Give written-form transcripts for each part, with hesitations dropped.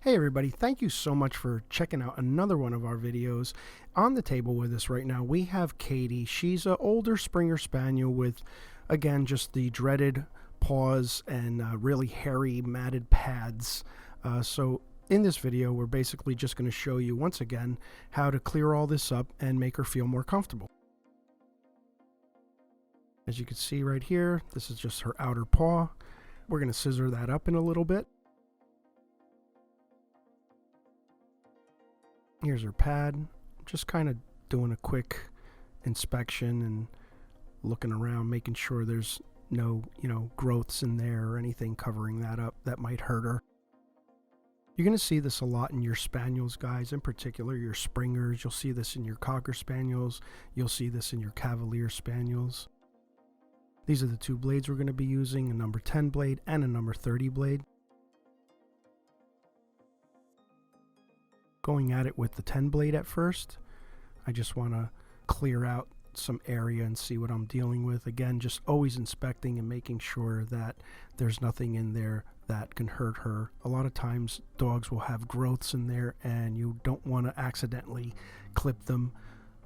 Hey everybody, thank you so much for checking out another one of our videos. On the table with us right now, we have Katie. She's an older Springer Spaniel with, again, just the dreaded paws and really hairy matted pads. So in this video, we're basically just going to show you once again how to clear all this up and make her feel more comfortable. As you can see right here, this is just her outer paw. We're going to scissor that up in a little bit. Here's her pad. Just kind of doing a quick inspection and looking around, making sure there's no, growths in there or anything covering that up that might hurt her. You're going to see this a lot in your Spaniels, guys, in particular your Springers. You'll see this in your Cocker Spaniels. You'll see this in your Cavalier Spaniels. These are the two blades we're going to be using, a number 10 blade and a number 30 blade. Going at it with the 10 blade at first. I just want to clear out some area and see what I'm dealing with. Again, just always inspecting and making sure that there's nothing in there that can hurt her. A lot of times dogs will have growths in there and you don't want to accidentally clip them.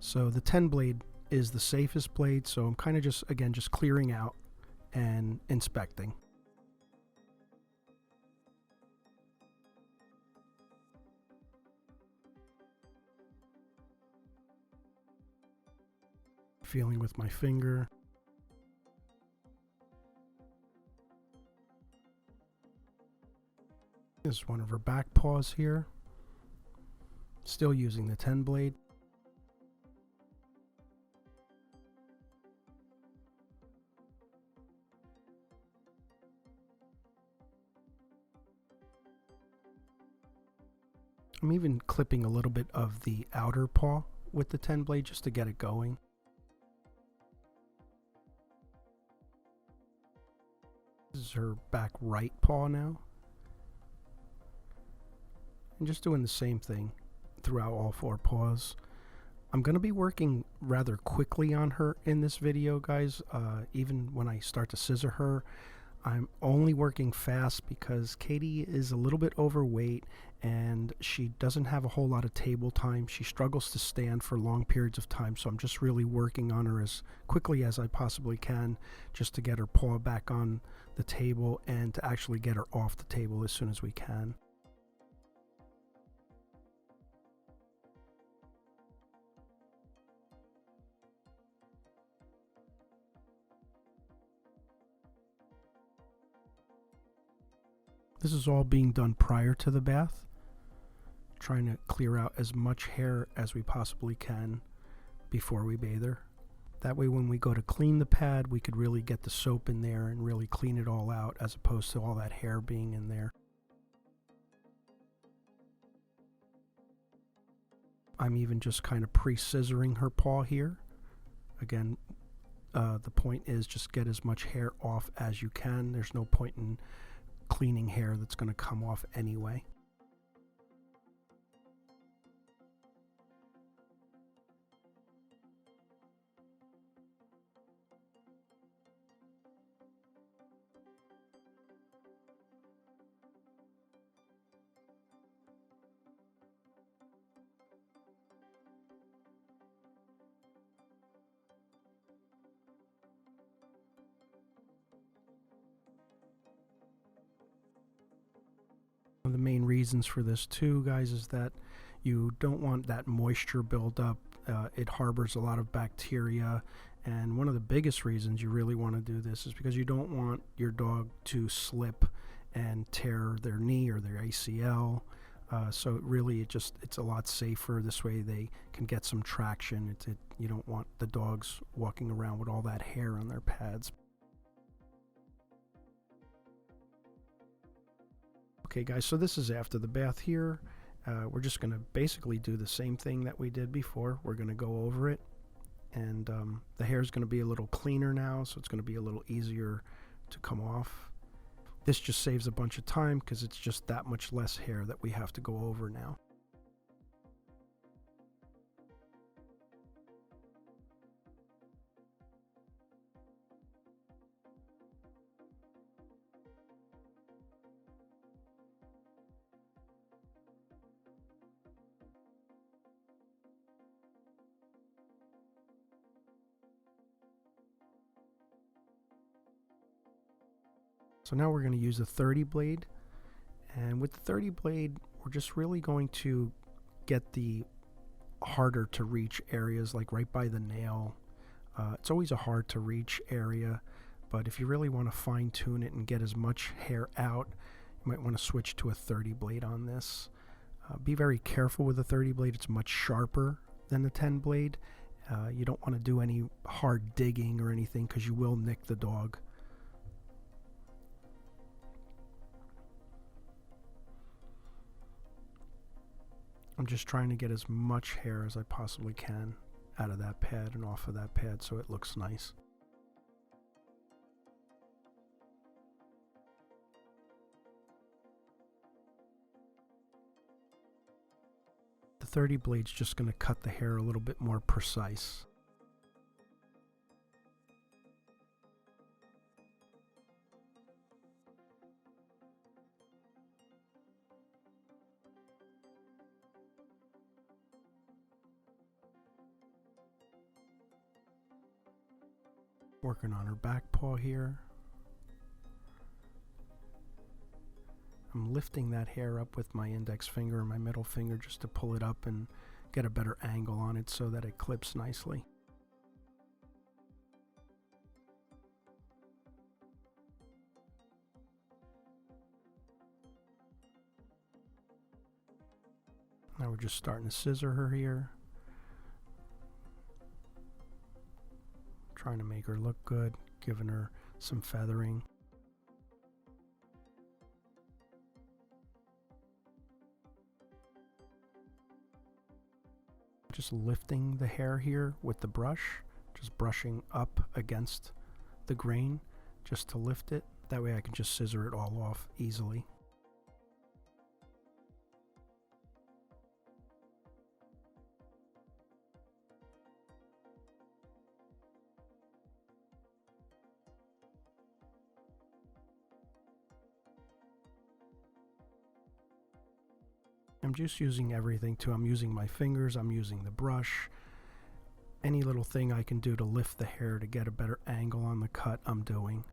So the 10 blade is the safest blade, so I'm kind of just clearing out and inspecting. Feeling with my finger. This is one of her back paws here. Still using the 10 blade. I'm even clipping a little bit of the outer paw with the 10 blade just to get it going. This is her back right paw now. And just doing the same thing throughout all four paws. I'm going to be working rather quickly on her in this video, guys. Even when I start to scissor her, I'm only working fast because Katie is a little bit overweight and she doesn't have a whole lot of table time. She struggles to stand for long periods of time, so I'm just really working on her as quickly as I possibly can just to get her paw back on the table and to actually get her off the table as soon as we can. This is all being done prior to the bath, trying to clear out as much hair as we possibly can before we bathe her. That way when we go to clean the pad, we could really get the soap in there and really clean it all out as opposed to all that hair being in there. I'm even just kind of pre-scissoring her paw here. Again, the point is just get as much hair off as you can. There's no point in cleaning hair that's going to come off anyway. One of the main reasons for this too, guys, is that you don't want that moisture buildup. It harbors a lot of bacteria, and one of the biggest reasons you really want to do this is because you don't want your dog to slip and tear their knee or their ACL. So it's a lot safer. This way they can get some traction. You don't want the dogs walking around with all that hair on their pads. Okay guys, so this is after the bath here. We're just going to basically do the same thing that we did before. We're going to go over it, and the hair is going to be a little cleaner now, so it's going to be a little easier to come off. This just saves a bunch of time because it's just that much less hair that we have to go over now. So now we're going to use a 30 blade. And with the 30 blade, we're just really going to get the harder to reach areas, like right by the nail. It's always a hard to reach area, but if you really want to fine tune it and get as much hair out, you might want to switch to a 30 blade on this. Be very careful with the 30 blade. It's much sharper than the 10 blade. You don't want to do any hard digging or anything because you will nick the dog. I'm just trying to get as much hair as I possibly can out of that pad and off of that pad so it looks nice. The 30 blade's just going to cut the hair a little bit more precise. Working on her back paw here. I'm lifting that hair up with my index finger and my middle finger just to pull it up and get a better angle on it so that it clips nicely. Now we're just starting to scissor her here. Trying to make her look good, giving her some feathering. Just lifting the hair here with the brush, just brushing up against the grain just to lift it. That way I can just scissor it all off easily. I'm just using everything too. I'm using my fingers, I'm using the brush. Any little thing I can do to lift the hair to get a better angle on the cut, I'm doing.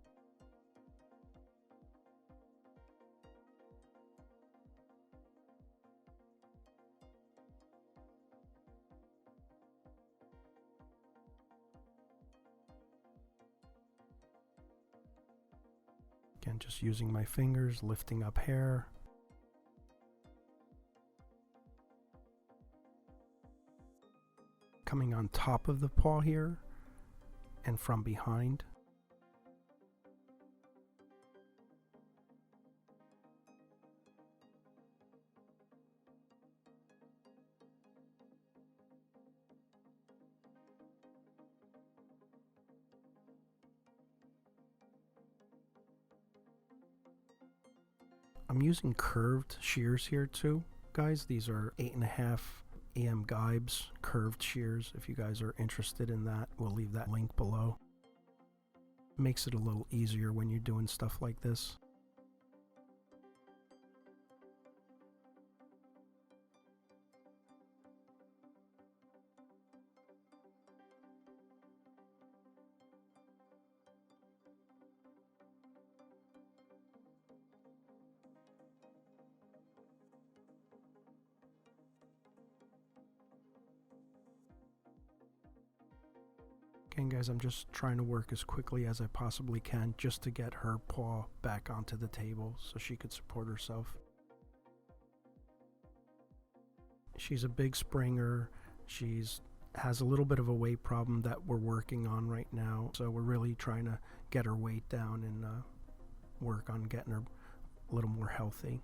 Again, just using my fingers, lifting up hair. Coming on top of the paw here and from behind. I'm using curved shears here too, guys. These are 8.5 EM Guibes curved shears. If you guys are interested in that, we'll leave that link below. It makes it a little easier when you're doing stuff like this. Again, guys, I'm just trying to work as quickly as I possibly can just to get her paw back onto the table so she could support herself. She's a big Springer. She's has a little bit of a weight problem that we're working on right now, so we're really trying to get her weight down and work on getting her a little more healthy.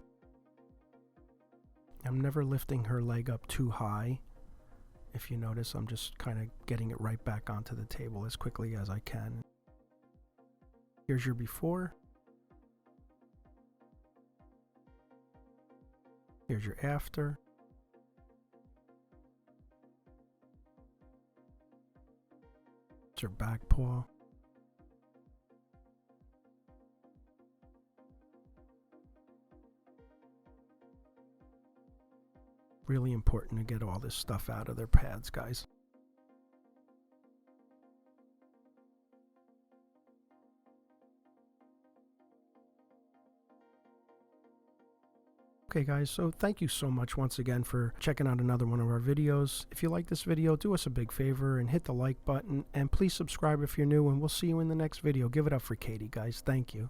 I'm never lifting her leg up too high. If you notice, I'm just kind of getting it right back onto the table as quickly as I can. Here's your before. Here's your after. It's your back paw. Really important to get all this stuff out of their pads, guys. Okay guys, so thank you so much once again for checking out another one of our videos. If you like this video, do us a big favor and hit the like button, and please subscribe if you're new, and we'll see you in the next video. Give it up for Katie, guys. Thank you.